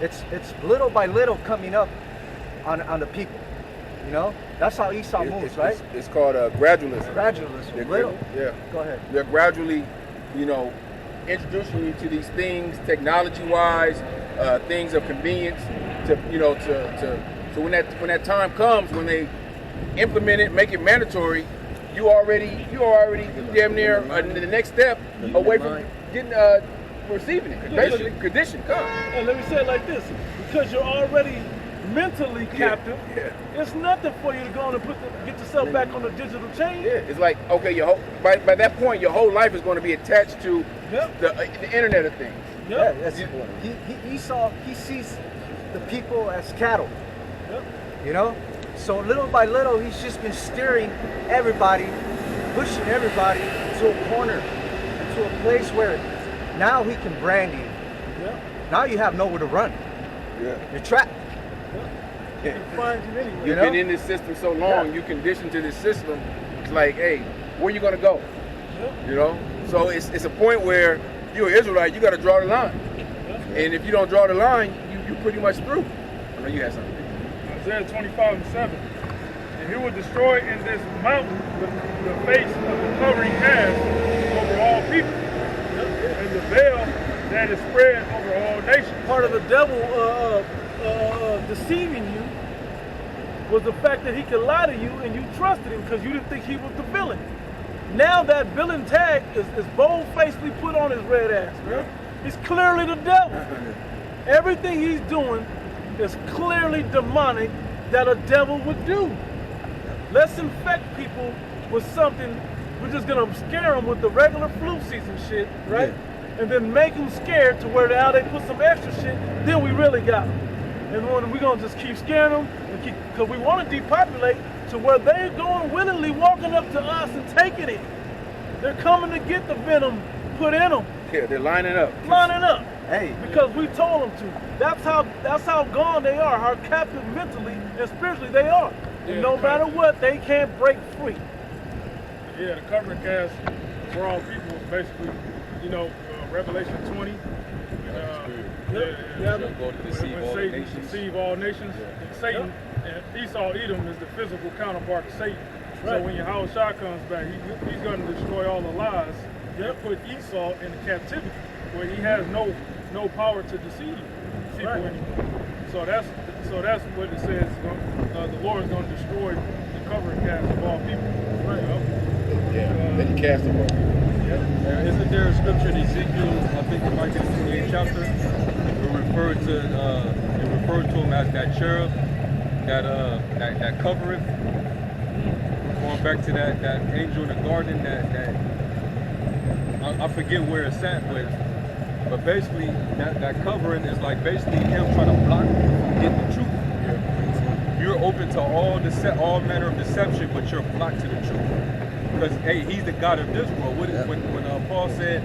it's little by little coming up on the people. You know, that's how Esau moves, right? It's called gradualism. Gradualism. Little. Yeah. Go ahead. They're gradually, you know, introducing you to these things, technology-wise, things of convenience. To so when that time comes, when they implement it, make it mandatory, you already damn near the next step away from getting receiving it. Basically, condition. And let me say it like this: because you're already mentally captive, it's nothing for you to go on and get yourself back on the digital chain. Yeah, it's like, okay, by that point, your whole life is going to be attached to the Internet of Things. Yep. Esau, he sees the people as cattle. Yep. You know, so little by little, he's just been steering everybody, pushing everybody to a corner, to a place where now he can brand you. Yep. Now you have nowhere to run. Yeah. You're trapped. You've been in this system so long, you conditioned to this system. It's like, hey, where you gonna go? You know. So it's a point where you're an Israelite. You got to draw the line, and if you don't draw the line, you pretty much through. I know you had something. Isaiah 25:7. And he will destroy in this mountain the face of the covering cast over all people, and the veil that is spread over all nations. Part of the devil deceiving you was the fact that he could lie to you and you trusted him because you didn't think he was the villain. Now that villain tag is bold-facedly put on his red ass, man. He's clearly the devil. Everything he's doing is clearly demonic that a devil would do. Let's infect people with something. We're just gonna scare them with the regular flu season shit, right? And then make them scared to where now they put some extra shit, then we really got them. And when we're gonna just keep scaring them, because we want to depopulate to where they're going willingly walking up to us and taking it. They're coming to get the venom put in them. Yeah, they're lining up. Hey, because we told them to. That's how gone they are, how captive mentally and spiritually they are. And no matter what, they can't break free. Yeah, the covering cast for all people is basically, Revelation 20. Go to deceive all Satan nations. Deceive all nations. Satan and Esau Edom is the physical counterpart of Satan. So when Yahushua comes back, he's going to destroy all the lies and put Esau into captivity, where he has no power to deceive people anymore. So that's what it says. The Lord is going to destroy the covering cast of all people. Then he cast them all. Isn't there a scripture in Ezekiel, I think it might be the 28th chapter, it refers to him as that cherub, that covereth. Going back to that angel in the garden, that I forget where it's at, but basically that covering is like basically him trying to block you from getting the truth. You're open to all manner of deception, but you're blocked to the truth. Because hey, he's the God of this world. When Paul said,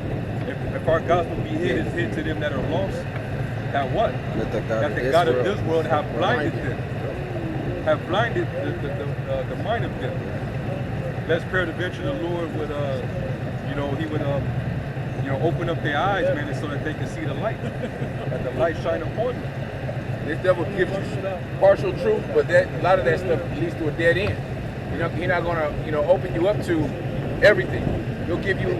if our gospel be hid, it's hid to them that are lost. That what? That the God of this world have blinded them, have blinded the mind of them. Let's pray to venture the Lord would, he would, open up their eyes, man, so that they can see the light, that the light shine upon them. This devil gives you partial truth, but a lot of that stuff leads to a dead end. He's not gonna, open you up to everything. He'll give you,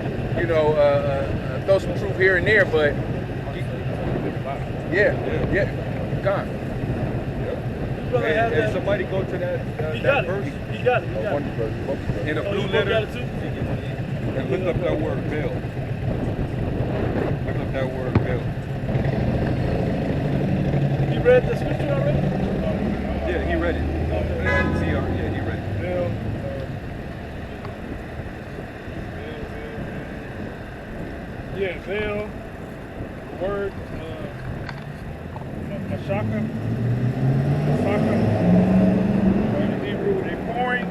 throw some truth here and there, but gone. And somebody go to that verse. He got it. In a blue letter. And look up that word veil. Look up that word veil. You read the scripture already? Yeah, he read it. He read it. Veil, word, Ashaka, in Hebrew, a pouring,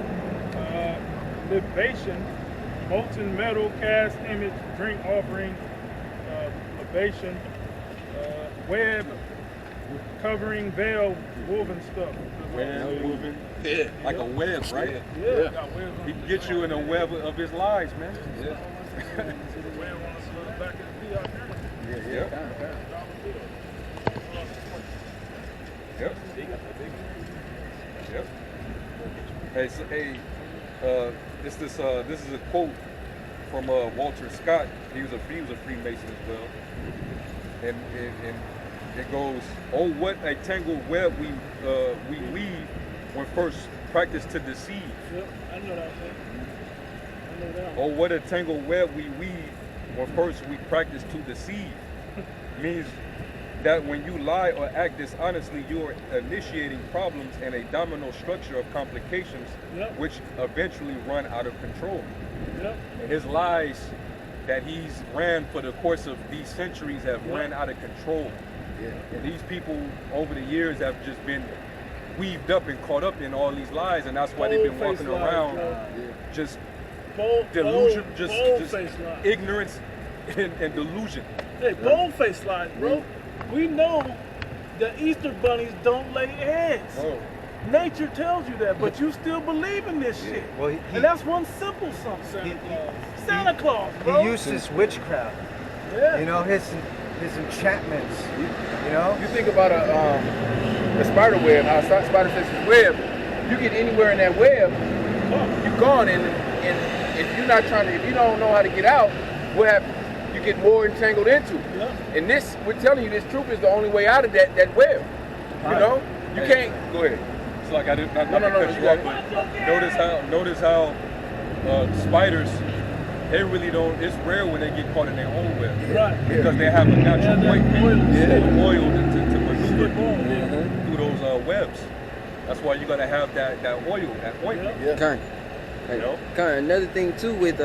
libation, molten metal, cast image, drink offering, libation, web, covering, veil, woven stuff. Woven. Yeah. Like a web, right? Yeah. He can get you in a web of his lies, man. Yeah. Back in the Yeah. Yep. Yep. Hey, so, this is a quote from Walter Scott. He was a Freemason as well, and it goes, "Oh, what a tangled web we weave when first practiced to deceive." Yep, I know that, man. I know that. Oh, what a tangled web we weave when first we practice to deceive. Means that when you lie or act dishonestly, you are initiating problems and a domino structure of complications, Yep. which eventually run out of control. Yep. And his lies that he's ran for the course of these centuries have ran out of control. Yeah. And these people over the years have just been weaved up and caught up in all these lies, and that's why they've been walking Bold-faced lies, around bro. just Bold, delusion, bold, just bold-faced lies. ignorance and delusion. Hey, bold-faced lies, bro. We know that Easter bunnies don't lay eggs. Oh, Nature tells you that, but you still believe in this shit. Well, and that's one simple something. Santa Claus, bro. He uses witchcraft. Yeah. You know, his enchantments. You know? You think about a spider web, how a spider sets his web. You get anywhere in that web, you're gone. And if you're not trying to, if you don't know how to get out, what happens? You get more entangled into. Yeah. And this, we're telling you, this truth is the only way out of that web. You know, you Hey. can't. Go ahead. it's like I didn't not No, to cut you you off, got but notice how spiders, they really don't. It's rare when they get caught in their own web. Right. Because they have a natural Yeah, that ointment, oil. oil to maneuver Skip on, yeah. through those webs. That's why you gotta have that oil, that ointment. Yeah. Kind. You know? Another thing too with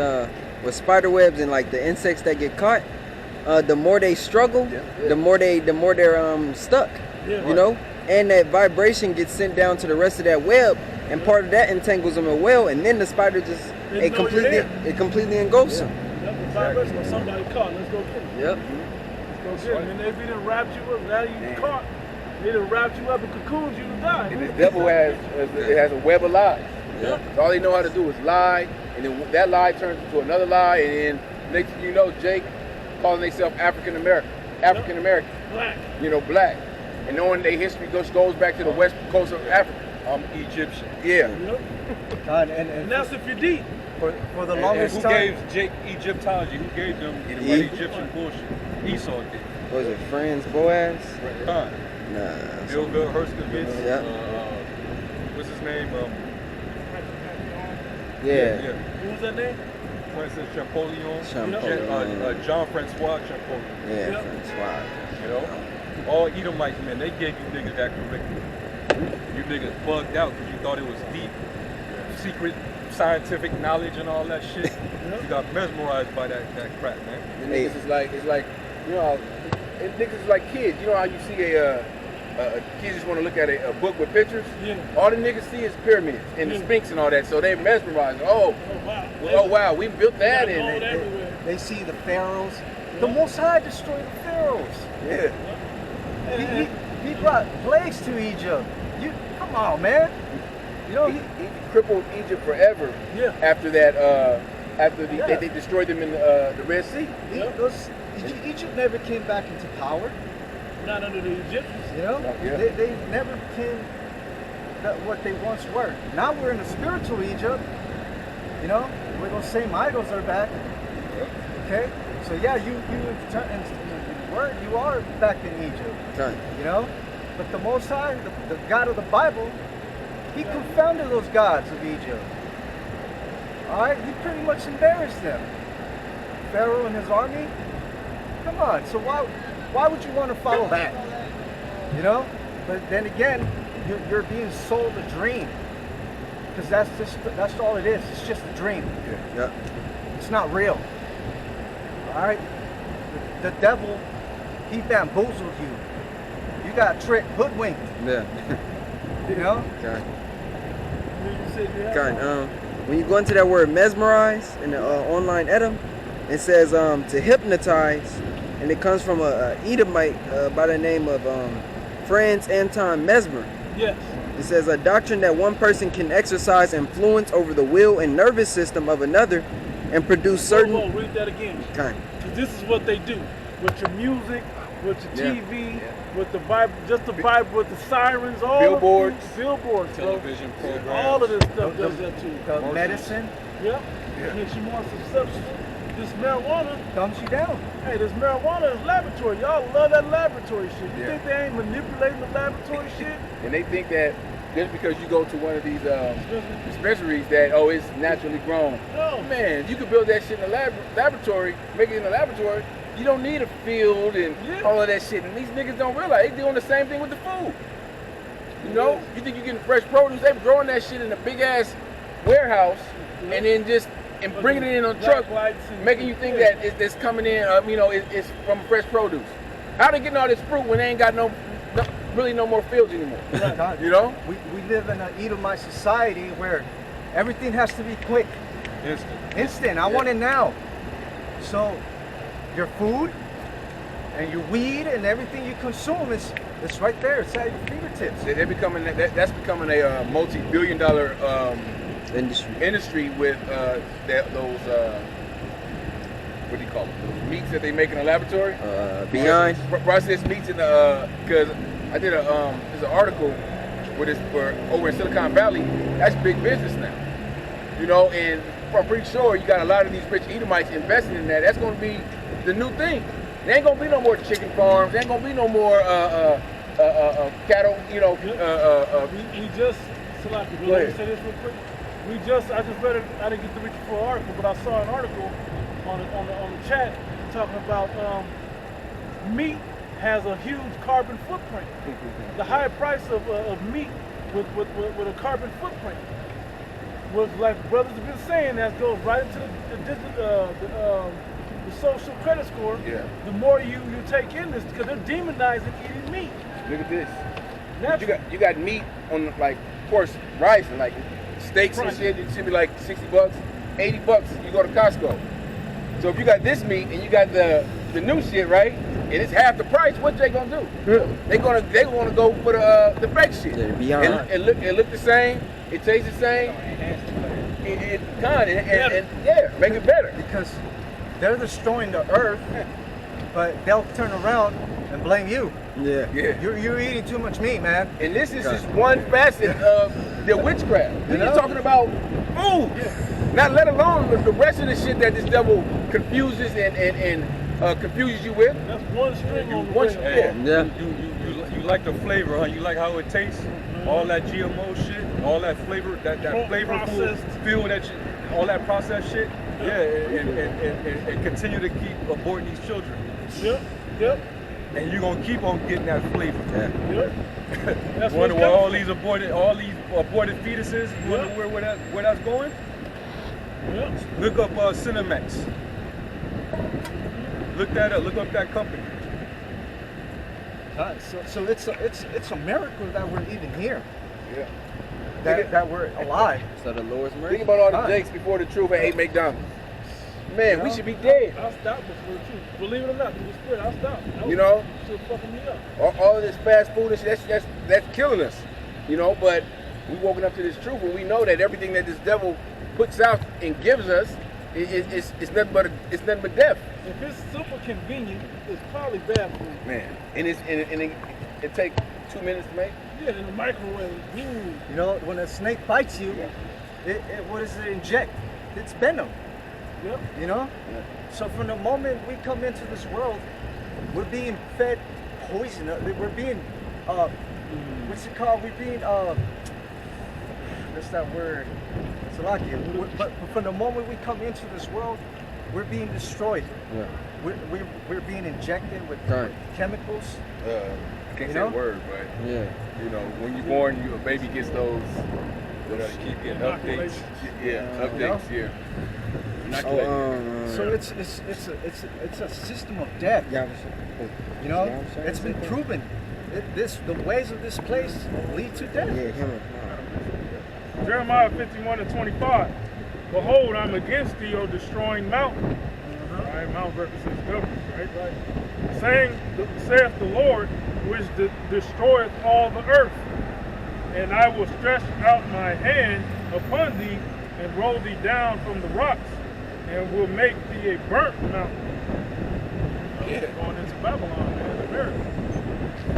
spider webs and like the insects that get caught, the more they struggle, the more they're stuck. Yeah. You know, and that vibration gets sent down to the rest of that web, and part of that entangles them as well, and then the spider just They know you're there. completely engulfs them. Yep, the vibration of somebody caught. Let's go get him. Yep. Let's go get him. And if he done wrapped you up, now you caught. They done wrapped you up in cocoons, you done died. And the devil has a web of lies. Yeah. So all they know how to do is lie, and then that lie turns into another lie, and then next thing you know, Jake calling themselves African American, Black. you know, black, and knowing their history goes back to the west coast of Africa. I'm Egyptian. Yeah. Yep. God, And and that's if you're deep. for the And longest who time. gave Jake Egyptology? Who gave them Egyptian bullshit? Esau did. What was it, Friends, Boaz? Khan. Nah. Bilbo Herskovitz. Yeah. What's his name? Yeah. What was that name? Princess Champollion. Champollion. John Francois Champollion. Yeah, Yep. Francois. You know? All Edomites, man, they gave you niggas that curriculum. You niggas bugged out because you thought it was deep, secret scientific knowledge and all that shit. You got mesmerized by that crap, man. And niggas is like, it's like, you know, niggas is like kids. You know how you see kids just want to look at a book with pictures? Yeah. All the niggas see is pyramids and the Sphinx and all that, so they mesmerized. Oh, Oh, wow. we built that, Gold and everywhere. They see the pharaohs. The Most High destroyed the pharaohs. yeah. He brought plagues to Egypt. Come on, man. You know, He crippled Egypt forever. Yeah. After that, after Yeah. they destroyed them in the Red Sea. Egypt never came back into power. Not under the Egyptians. You know, Yeah. they never became what they once were. Now we're in a spiritual Egypt. You know, we're gonna say idols are back. Okay, so yeah, you are back in Egypt. Kind. You know, but the Most High, the God of the Bible, He confounded those gods of Egypt. All right, He pretty much embarrassed them. Pharaoh and his army. Come on, so why would you want to follow that? You know, but then again, you're being sold a dream, because that's all it is. It's just a dream. Yeah. It's not real. All right, the devil, he bamboozled you. You got tricked, hoodwinked. Yeah. You know. Okay. You said you had Kind. one. When you go into that word mesmerize in the online Edom, it says to hypnotize, and it comes from a Edomite by the name of Franz Anton Mesmer. Yes. It says a doctrine that one person can exercise influence over the will and nervous system of another and produce certain Whoa, read that again. kind. Because this is what they do with your music, with your Yeah. TV, with the Bible, just the Bible, with the sirens, all Billboards. of these billboards, bro. Television programs. All of this stuff The- does that too. The medicine Yep. It makes you more susceptible. This marijuana, dumbs you down. hey, this marijuana is laboratory. Y'all love that laboratory shit. You Yeah. think they ain't manipulating the laboratory shit? And they think that just because you go to one of these dispensaries that, oh, it's naturally grown. No. Man, you could build that shit in a laboratory, make it in a laboratory. You don't need a field and Yeah. all of that shit. And these niggas don't realize they doing the same thing with the food. You know, you think you're getting fresh produce? They're growing that shit in a big ass warehouse and then just bringing it in on a truck, making you think that it's coming in. You know, it's from fresh produce. How they getting all this fruit when they ain't got really no more fields anymore? God, You know? we live in an Edomite society where everything has to be quick, instant. I want it now. So your food and your weed and everything you consume it's right there. It's at your fingertips. They're becoming that's becoming a multi-billion-dollar Industry. with those what do you call them? Those meats that they make in a laboratory. Beyond. Processed meats in the because I did there's an article where over in Silicon Valley. That's big business now. You know, and I'm pretty sure you got a lot of these rich Edomites investing in that. That's going to be the new thing. There ain't going to be no more chicken farms. There ain't going to be no more cattle. You know. We just, Salaki, Go let me ahead. say this real quick. I just read it, I didn't get to read the full article, but I saw an article on the chat talking about meat has a huge carbon footprint. The high price of meat with a carbon footprint. Was like brothers have been saying, that goes right into the social credit score. Yeah. The more you take in this, because they're demonizing eating meat. Look at this. Naturally. You got meat on, like, of course, rice and like steaks and Right. shit. It should be like $60, $80. You go to Costco. So if you got this meat and you got the new shit, right, and it's half the price, what they gonna do? They gonna go for the fake shit. Yeah, Beyond. It look the same. It tastes the same. It make it better. Because they're destroying the earth, but they'll turn around and blame you. Yeah. Yeah. You're eating too much meat, man. And this is just one facet of the witchcraft. You We're know? talking about food. Not let alone the rest of the shit that this devil confuses and confuses you with. That's one string on the One way. string. Yeah. You like the flavor, huh? You like how it tastes? All that GMO shit, all that flavor, that flavorful Processed. feel that you, all that processed shit. Yeah, and continue to keep aborting these children. Yep. And you're gonna keep on getting that flavor. Yeah. Yep. That's Wonder what's where all coming. these aborted fetuses. Wonder where that's going. Yep. Look up Cinemax. Look that up. Look up that company. So it's a miracle that we're even here. Yeah. That we're alive. So the Lord's mercy. Think about all the Huh. Jakes before the truth ate McDonald's. Man, we should be dead. I'll stop before the truth. Believe it or not, through the spirit, I'll stop. You know? Shit fucking me up. All of this fast food and shit, that's killing us. You know, but we woken up to this truth and we know that everything that this devil puts out and gives us it's nothing but death. If it's super convenient, it's probably bad for you. Man. And it take 2 minutes to make. Yeah, in the microwave. Ooh. You know, when a snake bites you, what does it inject? It's venom. Yep. You know? So from the moment we come into this world, we're being fed poison. We're being, what's it called? We're being, what's that word? Salakia. But from the moment we come into this world, we're being destroyed. Yeah. We're being injected with Right. chemicals. I can't You say know? a word, but Yeah. you know, when you're born, a baby gets those Keep getting updates. Yeah, updates. Yeah. So it's a system of death. Yeah. You know, it's been proven. The ways of this place lead to death. Yeah, him. Jeremiah 51:25. Behold, I'm against thee, O destroying mountain. Right? Mount represents government, right? Saying, saith the Lord, which destroyeth all the earth. And I will stretch out my hand upon thee, and roll thee down from the rocks, and will make thee a burnt mountain. know, Yeah. going into Babylon, man, America.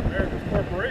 America's corporation.